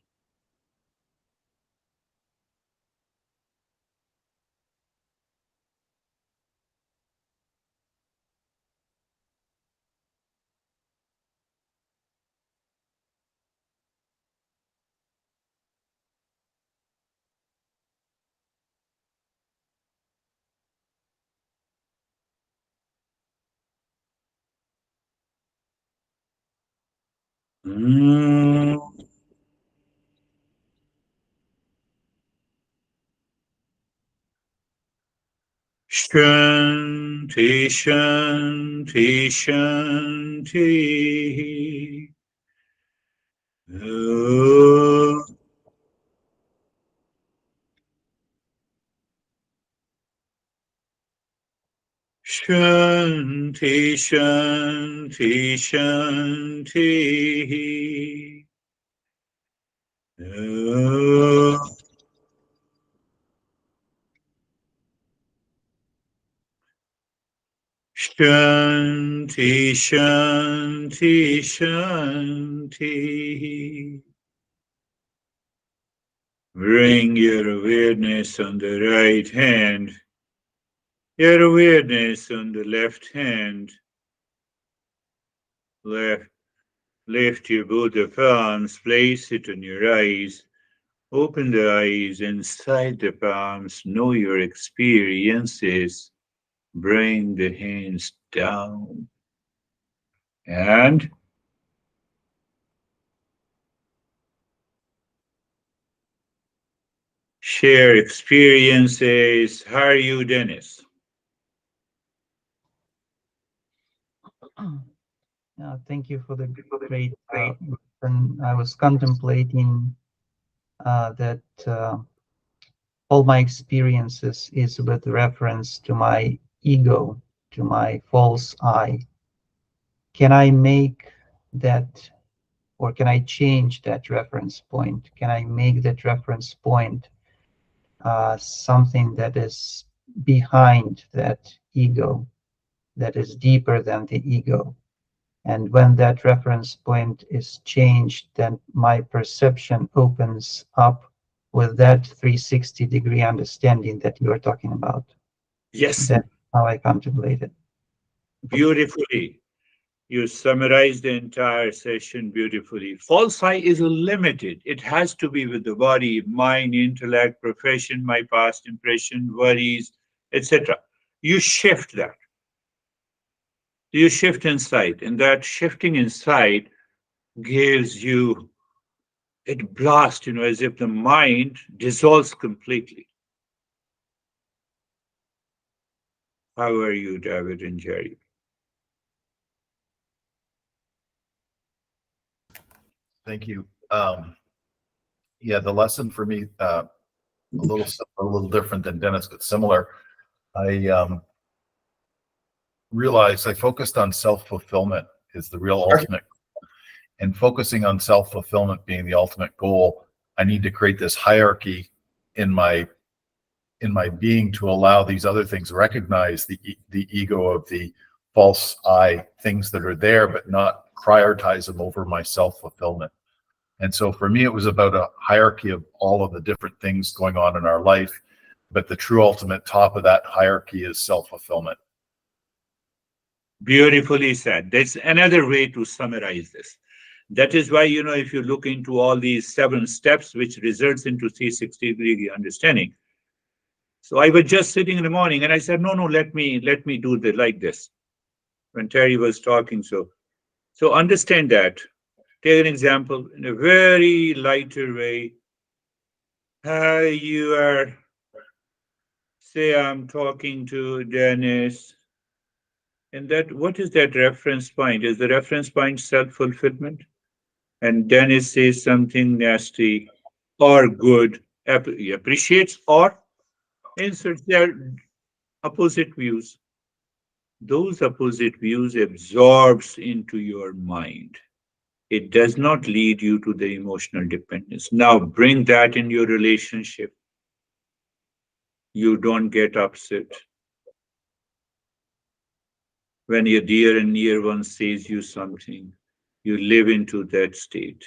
Speaker 1: Mm. Shanti, Shanti, Shanti. Oh. Shanti, Shanti, Shanti. Oh. Shanti, Shanti, Shanti. Bring your awareness on the right hand, your awareness on the left hand. Left, lift your both of palms, place it on your eyes. Open the eyes inside the palms, know your experiences. Bring the hands down and share experiences. How are you, Dennis?
Speaker 3: Yeah, thank you for the great great. When I was contemplating that all my experiences is with reference to my ego, to my false I. Can I make that, or can I change that reference point? Can I make that reference point something that is behind that ego, that is deeper than the ego? And when that reference point is changed, then my perception opens up with that 360-degree understanding that you are talking about.
Speaker 1: Yes,
Speaker 3: That's how I contemplate it.
Speaker 1: beautifully. You summarized the entire session beautifully. False I is limited. It has to be with the body, mind, intellect, profession, my past impression, worries, etc. You shift that. You shift inside, and that shifting inside gives you it blast, as if the mind dissolves completely. How are you, David and Jerry?
Speaker 4: Thank you. Yeah, the lesson for me, a little different than Dennis, but similar. I realized I focused on self-fulfillment is the real ultimate, and focusing on self-fulfillment being the ultimate goal. I need to create this hierarchy in my being to allow these other things recognize the ego of the false I, things that are there, but not prioritize them over my self-fulfillment. And so for me, it was about a hierarchy of all of the different things going on in our life. But the true ultimate top of that hierarchy is self-fulfillment.
Speaker 1: Beautifully said. That's another way to summarize this. That is why, if you look into all these 7 steps, which results into 360-degree understanding. So I was just sitting in the morning and I said, no, let me do the like this when Terry was talking. So understand that. Take an example in a very lighter way. You are, say, I'm talking to Dennis, and that what is that reference point? Is the reference point self-fulfillment? And Dennis says something nasty or good, he appreciates or inserts their opposite views. Those opposite views absorbs into your mind. It does not lead you to the emotional dependence. Now bring that in your relationship. You don't get upset when your dear and near one says you something. You live into that state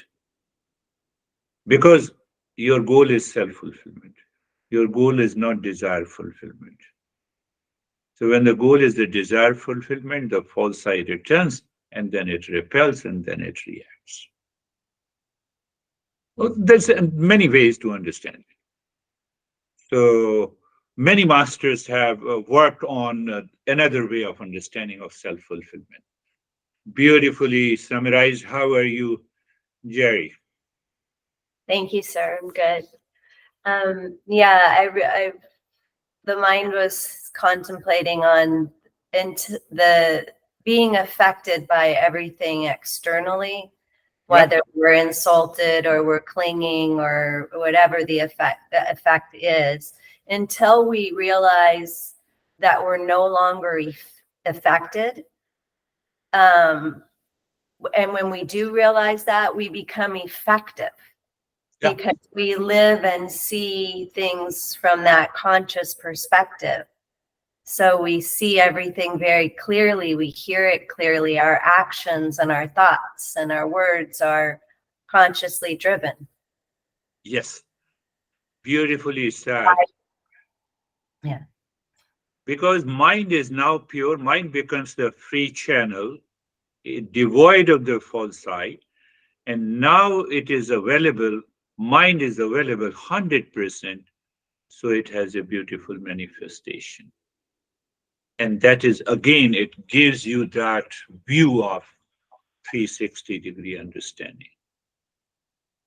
Speaker 1: because your goal is self-fulfillment. Your goal is not desire fulfillment. So when the goal is the desire fulfillment, the false side returns and then it repels and then it reacts. Well, there's many ways to understand it. So many masters have worked on another way of understanding of self-fulfillment. Beautifully summarized. How are you, Jerry?
Speaker 5: Thank you, sir. I'm good. Yeah, the mind was contemplating on into the being affected by everything externally,
Speaker 1: Yep.
Speaker 5: whether we're insulted or we're clinging or whatever the effect is, until we realize that we're no longer affected. And when we do realize that, we become effective.
Speaker 1: Yeah.
Speaker 5: Because we live and see things from that conscious perspective. So we see everything very clearly. We hear it clearly. Our actions and our thoughts and our words are consciously driven.
Speaker 1: Yes. Beautifully said.
Speaker 5: Yeah.
Speaker 1: Because mind is now pure, mind becomes the free channel, devoid of the false side, and now it is available, mind is available 100%, so it has a beautiful manifestation. And that is, again, it gives you that view of 360-degree understanding.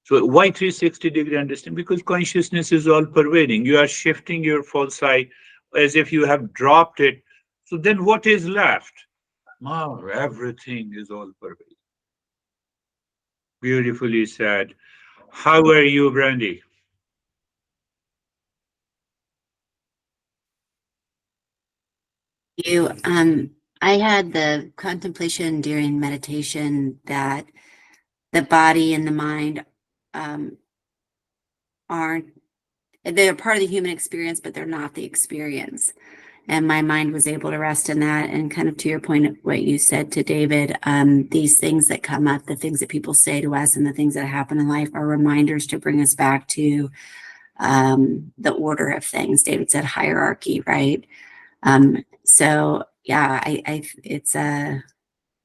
Speaker 1: So why 360-degree understanding? Because consciousness is all pervading. You are shifting your false side as if you have dropped it. So then what is left? Now everything is all pervading. Beautifully said. How are you, Brandy?
Speaker 6: You, I had the contemplation during meditation that the body and the mind um, aren't, they're part of the human experience, but they're not the experience. And my mind was able to rest in that. And kind of to your point of what you said to David, these things that come up, the things that people say to us and the things that happen in life are reminders to bring us back to the order of things. David said hierarchy, right? So yeah, it's I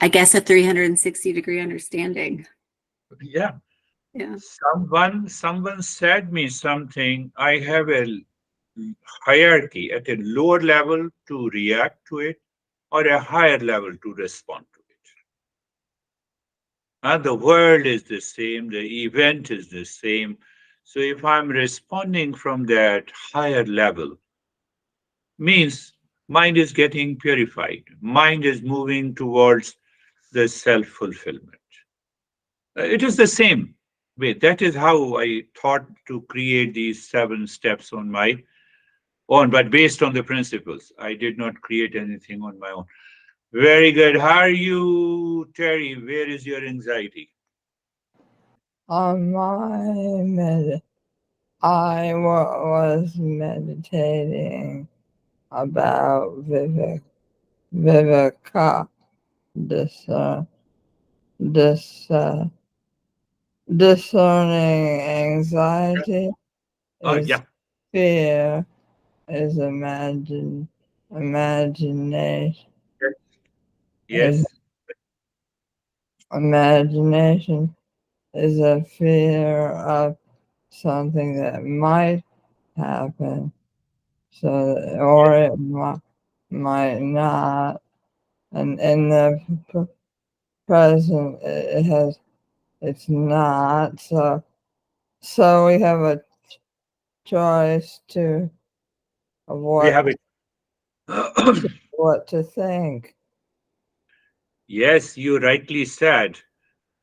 Speaker 6: guess a 360-degree understanding.
Speaker 1: Yeah.
Speaker 6: Yeah.
Speaker 1: Someone said me something. I have a hierarchy at a lower level to react to it or a higher level to respond to it. And the world is the same, the event is the same. So if I'm responding from that higher level, means mind is getting purified. Mind is moving towards the self-fulfillment. It is the same way. That is how I thought to create these 7 steps on my own, but based on the principles. I did not create anything on my own. Very good. How are you, Terry? Where is your anxiety?
Speaker 2: On I was meditating about viveka, discern, dis, discerning anxiety
Speaker 1: Oh,
Speaker 2: is
Speaker 1: yeah.
Speaker 2: fear, is imagination, is
Speaker 1: Yes.
Speaker 2: imagination is a fear of something that might happen, so or it might not, and in the present it's not. So we have a choice to of
Speaker 1: We have it.
Speaker 2: what to think.
Speaker 1: Yes, you rightly said.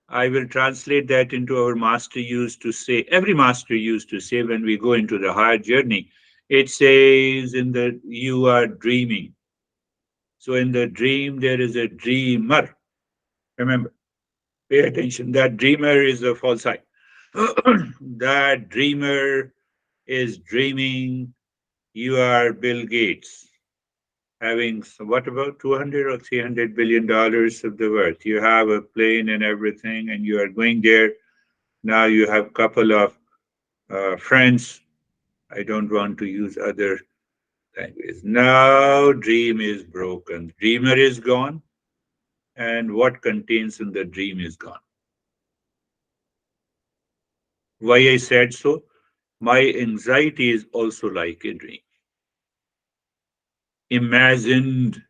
Speaker 1: I will translate that into our master used to say, every master used to say when we go into the higher journey, it says in the you are dreaming. So in the dream, there is a dreamer. Remember, pay attention. That dreamer is the false I. That dreamer is dreaming you are Bill Gates, having what about 200 or 300 billion dollars of the worth. You have a plane and everything, and you are going there. Now you have couple of friends. I don't want to use other language. Now dream is broken. Dreamer is gone, and what contains in the dream is gone. Why I said so? My anxiety is also like a dream, imagined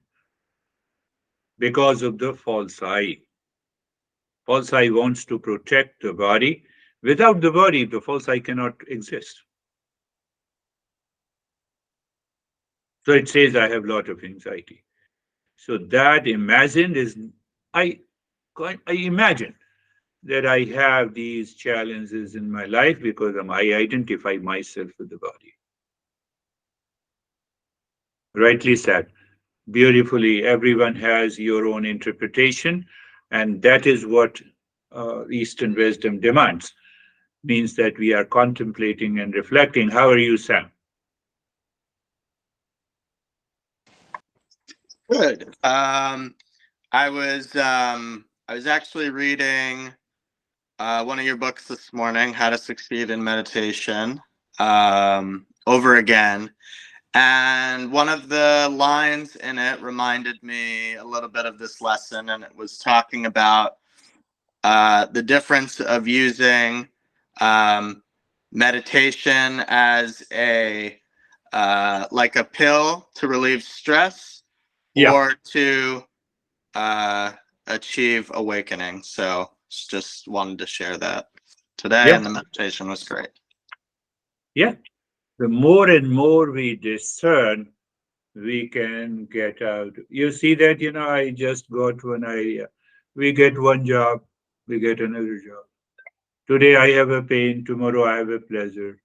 Speaker 1: because of the false I. False I wants to protect the body. Without the body, the false I cannot exist. So it says I have a lot of anxiety. So that imagined is I I imagine that I have these challenges in my life because I identify myself with the body. Rightly said. Beautifully, everyone has your own interpretation, and that is what Eastern wisdom demands. Means that we are contemplating and reflecting. How are you, Sam?
Speaker 7: Good. I was actually reading one of your books this morning, How to Succeed in Meditation, over again. And one of the lines in it reminded me a little bit of this lesson, and it was talking about the difference of using meditation as a like a pill to relieve stress
Speaker 1: Yeah.
Speaker 7: or to achieve awakening. So just wanted to share that today,
Speaker 1: Yeah.
Speaker 7: and the meditation was great.
Speaker 1: Yeah. The more and more we discern, we can get out. You see that, I just got we get one job, we get another job. Today I have a pain, tomorrow I have a pleasure.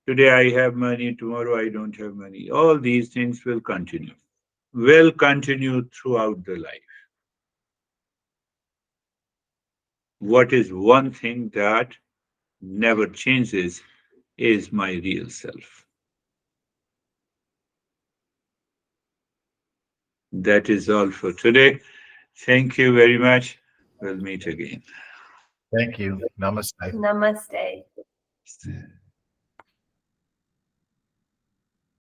Speaker 1: Today I have money, tomorrow I don't have money. All these things will continue throughout the life. What is one thing that never changes is my real self. That is all for today. Thank you very much. We'll meet again.
Speaker 4: Thank you. Namaste.
Speaker 5: Namaste.